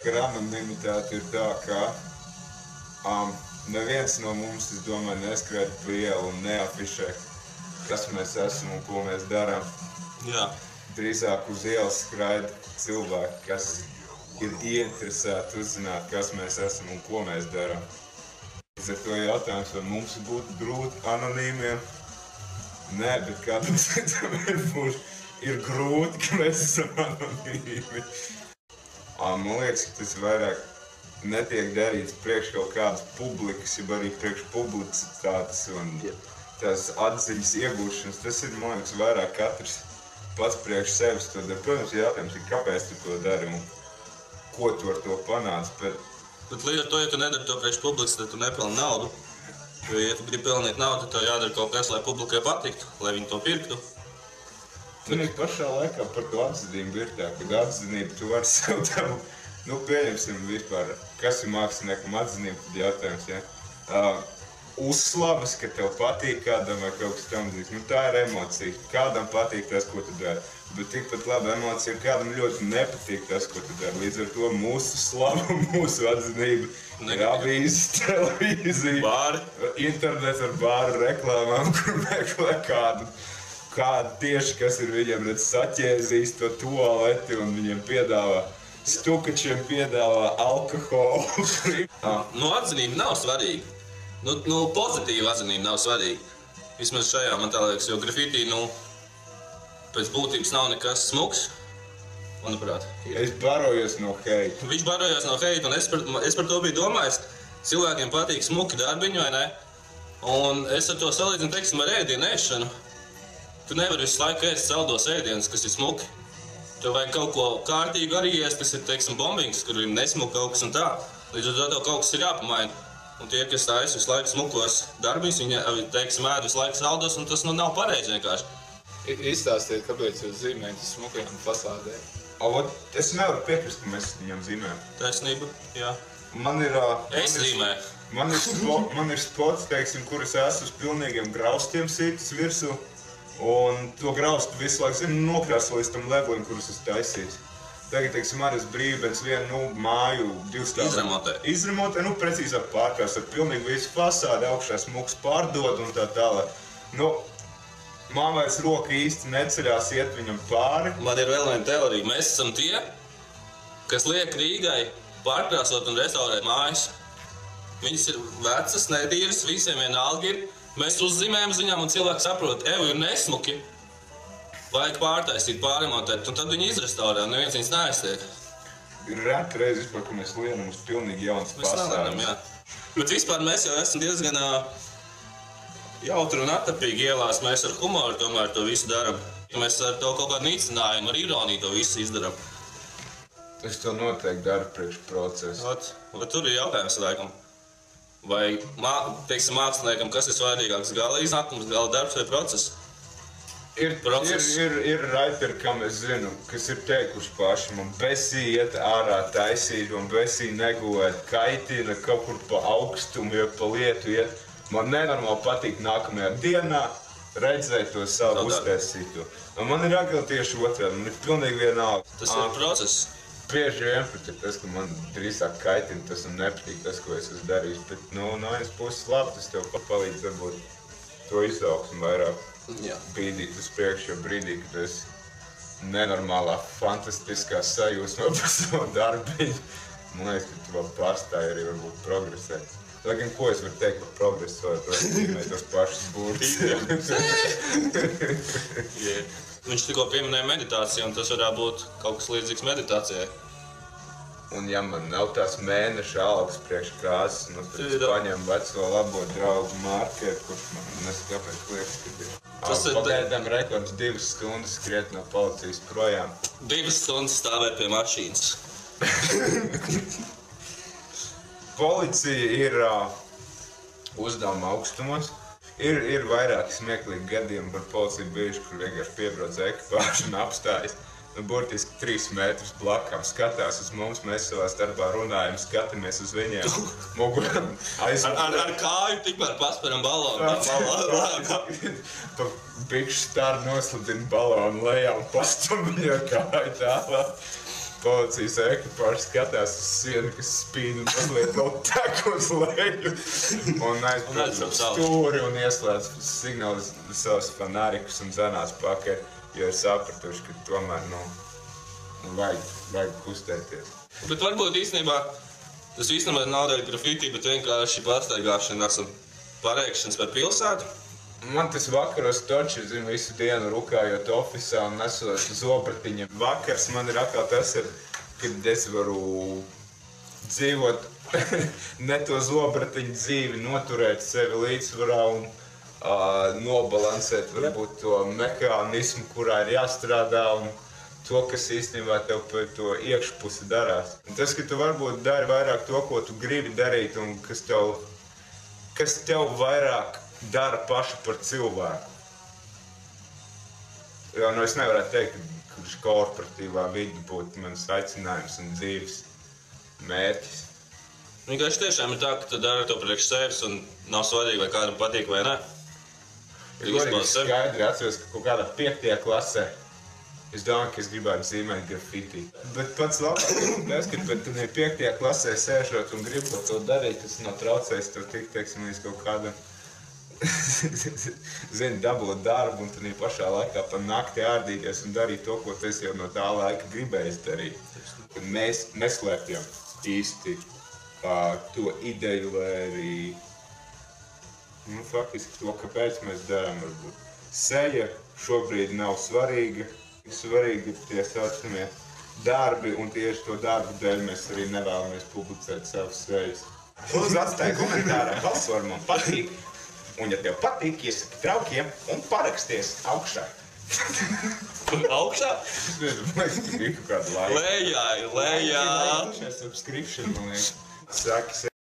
Anonimitāte ir tā, ka neviens no mums, es domāju, neskrēja pa ielu un neafišē, kas mēs esam un ko mēs darām. Jā. Drīzāk uz ielas skraida cilvēki, kas ir ieinteresēti uzzināt, kas mēs esam un ko mēs darām. Līdz ar to jautājums, vai mums būtu grūti anonīmiem? Nē, bet kādam citam ir grūti, ka mēs esam anonīmi. Man liekas, ka tas vairāk netiek darīts priekš kaut kādas publikas, ja arī priekš publicitātes un tās atziņas iegūšanas. Tas ir, man liekas, vairāk katrs pats priekš sevis to dara. Protams, jautājums ir, kāpēc tu to dari un ko tu ar to panāc. Bet līdz ar to, ja tu nedari to priekš publikas, tad tu nepelni naudu. Jo, ja tu gribi pelnīt naudu, tad tev jādara kaut kas, lai publikai patiktu, lai viņi to pirktu. Un pašā laikā par to atzinību ir tā, kad atzinību tu vari sev dabūt. Pieņemsim vispār, kas ir māksliniekam atzinība, tad jautājums, ja? Uzslavas, ka tev patīk kādam vai kaut kas tam līdzīgs. Tā ir emocija. Kādam patīk tas, ko tu dari. Bet tikpat laba emocija ir kādam ļoti nepatīk tas, ko tu dari. Līdz ar to mūsu slava, mūsu atzinība ir avīzes, televīzija, internets ar bāru reklāmām, kur meklē kādu tieši, kas ir viņiem saķēzījis to tualeti un viņiem piedāvā. Stukačiem piedāvā alkoholu. Atzinība nav svarīga. Pozitīva atzinība nav svarīga. Vismaz šajā man tā liekas, jo grafitī, pēc būtības nav nekas smuks, manuprāt. Es barojos no heita. Viņš barojās no heita, un es par to biju domājis. Cilvēkiem patīk smuki darbiņi, vai ne? Un es ar to salīdzinu, teiksim, ar ēdienu ēšanu. Tu nevari visu laiku ēst saldos ēdienus, kas ir smuki. Tev vajag kaut ko kārtīgu arī ēst, kas ir, teiksim, bombings, kur ir nesmuki kaut kas un tā. Līdz ar to tev kaut kas ir jāpamaina. Un tie, kas taisa visu laiku smukos darbiņus, viņi, teiksim, ēd visu laiku saldos, un tas nav pareizi vienkārši. Izstāstiet, kāpēc jūs zīmējat smukajām fasādēm? Es nevaru piekrist, ka mēs viņam zīmējam. Taisnība, jā. Es zīmēju. Man ir spots, teiksim, kur es esmu uz pilnīgiem graustiem sītas virsū. Un to graustu visu laiku nokrāso līdz tam levelim, kurus es taisīju. Tagad, teiksim, arī es brīvbens vienu māju Izremotē. Izremotē, precīzāk pārkrāst ar pilnīgi visu fasādi, augšā smuks pārdod un tā tālāk. Man vairs roka īsti neceļās iet viņam pāri. Man ir vēl viena teorija. Mēs esam tie, kas liek Rīgai pārkrāsot un restaurēt mājas. Viņas ir vecas, netīras, visiem vienalga ir. Mēs uzzīmējam ziņām un cilvēki saprot, ir nesmuki. Vajag pārtaisīt, pārremontēt, un tad viņi izrestaurē, un neviens viņas neaiztiek. Ir reti reizi vispār, ka mēs lienam uz pilnīgi jaunas fasādes. Mēs nelienam, jā. Bet vispār mēs jau esam diezgan jautri un attapīgi ielās. Mēs ar humoru tomēr to visu daram. Mēs ar to kaut kādu nīcinājumu, ar ironiju to visu izdaram. Es to noteikti daru priekš procesu. Tur ir jautājums laikam. Vai, teiksim, māksliniekam, kas ir svarīgāks, gala iznākums, gala darbs vai process? Ir raiteri, kam es zinu, kas ir teikuši paši, man besī iet ārā taisīt, man besī negulēt, kaitina kaut kur pa augstumu, ja pa lietu iet. Man nenormāli patīk nākamajā dienā redzēt to savu uztaisīto. Un man ir atkal tieši otrādi, man ir pilnīgi vienalga. Tas ir process. Bieži vien pat ir tas, ka man drīzāk kaitina tas un nepatīk tas, ko es esmu darījis. Bet no vienas puses labi, tas tev palīdz varbūt to izaugsmu vairāk bīdīt uz priekšu, jo brīdī, kad tu esi nenormālā, fantastiskā sajūsmā par savu darbiņu, man liekas, ka tu vēl pārstāji arī varbūt progresēt. Lai gan ko es varu teikt par progresu, vai zīmēt tos pašus burtus. Viņš tikko pieminēja meditāciju, un tas varētu būt kaut kas līdzīgs meditācijai. Un ja man nav tās mēneša algas priekš krāsas, tad es paņemu veco labo draugu markeru, kurš man nesaku, kāpēc liekas, ka ir. Pagaidām rekords 2 stundas skriet no policijas projām. 2 stundas stāvēt pie mašīnas. Policija ir uzdevuma augstumos. Ir vairāki smieklīgi gadījumi par policiju bijuši, kur vienkārši piebrauc ekipāžu un apstājas. Burtiski 3 metrus blakām skatās uz mums, mēs savā starpā runājam, skatāmies uz viņiem. Ar kāju tikmēr pasperam balonu. Pa bikšu stāru noslidina balonu lejā un pastum viņu ar kāju tālāk. policijas ekipāža skatās uz sienu, kas spīd un mazliet vēl tek uz leju. Un aizbrauc uz stūri un ieslēdz signālus savus fanārikus un zanās pakaļ, jo ir sapratuši, ka tomēr, vajag kustēties. Bet varbūt īstenībā tas īstenībā nav dēļ grafiti, bet vienkārši pastaigāšanās un pareikšanas par pilsētu. Man tas vakaros toči, zinu, visu dienu rukājot ofisā un nesot zobratiņa. Vakars man ir atkal tas, kad es varu dzīvot ne to zobratiņu dzīvi, noturēt sevi līdzsvarā un nobalansēt varbūt to mehānismu, kurā ir jāstrādā un to, kas īstenībā tev par to iekšpusi darās. Un tas, ka tu varbūt dari vairāk to, ko tu gribi darīt un kas tev vairāk dara pašu par cilvēku. Jo, es nevarētu teikt, ka kurš korporatīvā vidi būtu mans aicinājums un dzīves mērķis. Vienkārši tiešām ir tā, ka tu dari to priekš sevis un nav svarīgi, vai kādam patīk vai ne. Es skaidri atceros, ka kaut kādā 5. klasē es domāju, ka es gribētu zīmēt grafiti. Bet pats labākais, ka tu 5. klasē sēžot un gribot to darīt, tas nav traucējis tev tik, teiksim, līdz kaut kādam dabūt darbu un tad pašā laikā pa nakti ārdīties un darīt to, ko tu esi jau no tā laika gribējis darīt. Kad mēs neslēpjam īsti to ideju vai arī faktiski to, kāpēc mēs darām varbūt. Seja šobrīd nav svarīga. Svarīgi ir tie saucamie darbi un tieši to darbu dēļ mēs arī nevēlamies publicēt savas sejas. Lūdzu atstāj komentārā balsu, var man patīk. Un, ja tev patīk, iesaki draukiem un paraksties augšā. Augšā? Es nezinu, man liekas, ka ir kaut kāda laika. Lejā! Subscription, man liekas. Saki